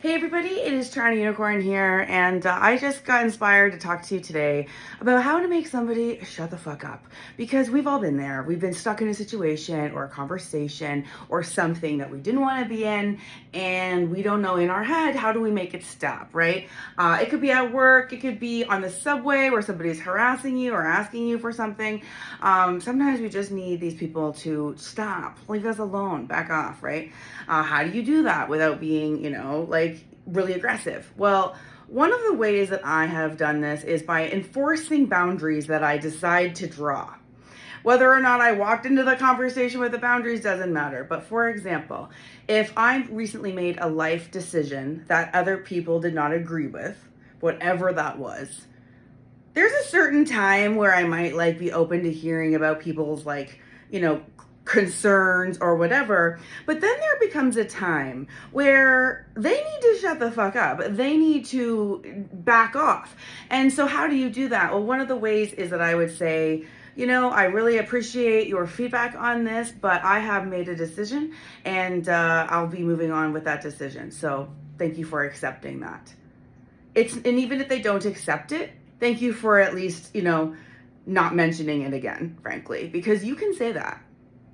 Hey everybody, it is TorontoUnicorn here, and I just got inspired to talk to you today about how to make somebody shut the fuck up. Because we've all been there. We've been stuck in a situation or a conversation or something that we didn't want to be in, and we don't know in our head how do we make it stop, right? It could be at work, it could be on the subway where somebody's harassing you or asking you for something. Sometimes we just need these people to stop, leave us alone, back off, right? How do you do that without being, really aggressive? Well, one of the ways that I have done this is by enforcing boundaries that I decide to draw. Whether or not I walked into the conversation with the boundaries doesn't matter. But for example, if I recently made a life decision that other people did not agree with, whatever that was, there's a certain time where I might be open to hearing about people's concerns or whatever. But then there becomes a time where they need to shut the fuck up. They need to back off. And so how do you do that? Well, one of the ways is that I would say, I really appreciate your feedback on this, but I have made a decision and I'll be moving on with that decision. So thank you for accepting that. And even if they don't accept it, thank you for at least, not mentioning it again, frankly, because you can say that.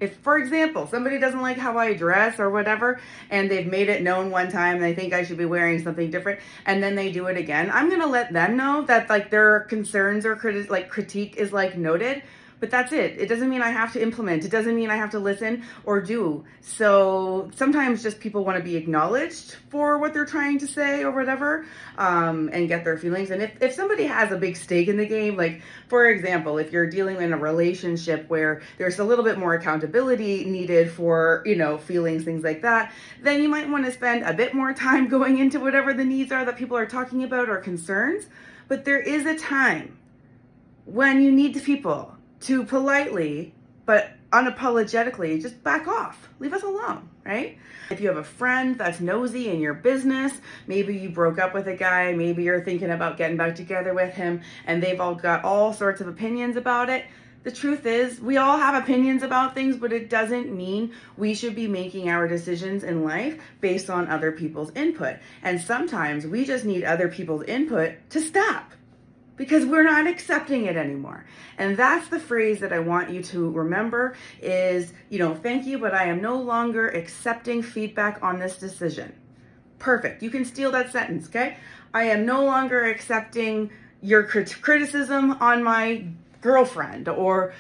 If, for example, somebody doesn't like how I dress or whatever, and they've made it known one time and they think I should be wearing something different, and then they do it again, I'm going to let them know that their concerns or critique is noted. But that's it. It doesn't mean I have to implement. It doesn't mean I have to listen or do. So sometimes just people want to be acknowledged for what they're trying to say or whatever, and get their feelings. And if somebody has a big stake in the game, for example, if you're dealing in a relationship where there's a little bit more accountability needed for, feelings, things like that, then you might want to spend a bit more time going into whatever the needs are that people are talking about or concerns. But there is a time when you need the people to politely, but unapologetically, just back off. Leave us alone, right? If you have a friend that's nosy in your business, maybe you broke up with a guy, maybe you're thinking about getting back together with him, and they've all got all sorts of opinions about it. The truth is, we all have opinions about things, but it doesn't mean we should be making our decisions in life based on other people's input. And sometimes we just need other people's input to stop, because we're not accepting it anymore. And that's the phrase that I want you to remember is, thank you, but I am no longer accepting feedback on this decision. Perfect. You can steal that sentence, okay? I am no longer accepting your criticism on my girlfriend or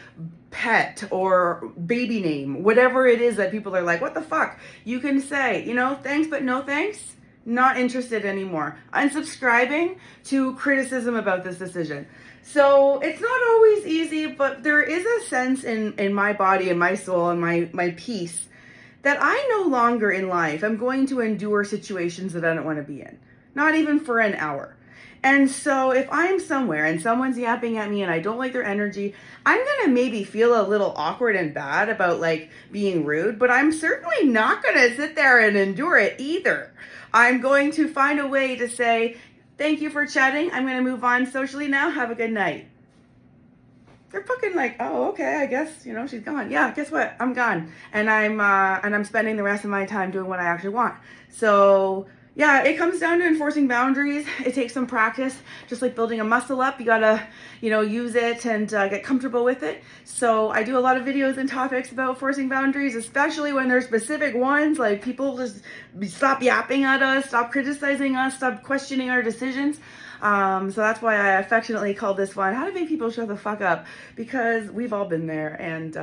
pet or baby name, whatever it is that people are like, what the fuck? You can say, thanks, but no thanks. Not interested anymore. Unsubscribing to criticism about this decision. So it's not always easy, but there is a sense in my body and my soul and my peace that I no longer in life am going to endure situations that I don't want to be in. Not even for an hour. And so if I'm somewhere and someone's yapping at me and I don't like their energy, I'm going to maybe feel a little awkward and bad about being rude, but I'm certainly not going to sit there and endure it either. I'm going to find a way to say, thank you for chatting. I'm going to move on socially now. Have a good night. They're fucking oh, okay, I guess, she's gone. Yeah, guess what? I'm gone. And I'm spending the rest of my time doing what I actually want. So yeah, it comes down to enforcing boundaries. It takes some practice, just like building a muscle up. You gotta, use it and get comfortable with it. So I do a lot of videos and topics about forcing boundaries, especially when there's specific ones, like people just stop yapping at us, stop criticizing us, stop questioning our decisions. So that's why I affectionately call this one, How to Make People Shut the Fuck Up, because we've all been there and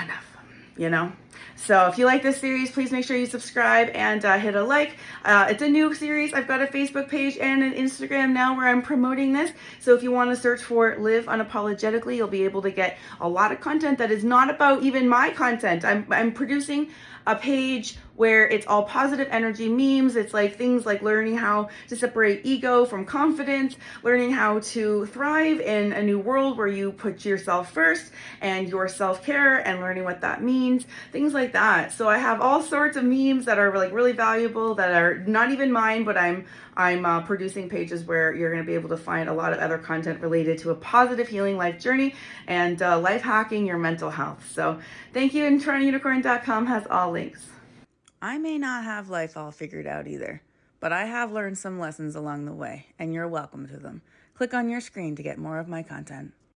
enough. So if you like this series, please make sure you subscribe and hit a like. It's a new series. I've got a Facebook page and an Instagram now where I'm promoting this. So if you want to search for Live Unapologetically, you'll be able to get a lot of content that is not about even my content. I'm producing a page where it's all positive energy memes. It's things like learning how to separate ego from confidence, learning how to thrive in a new world where you put yourself first and your self-care and learning what that means, things like that. So I have all sorts of memes that are really valuable that are not even mine, but I'm producing pages where you're going to be able to find a lot of other content related to a positive healing life journey and life hacking your mental health. So thank you, and TorontoUnicorn.com has all links. I may not have life all figured out either, but I have learned some lessons along the way, and you're welcome to them. Click on your screen to get more of my content.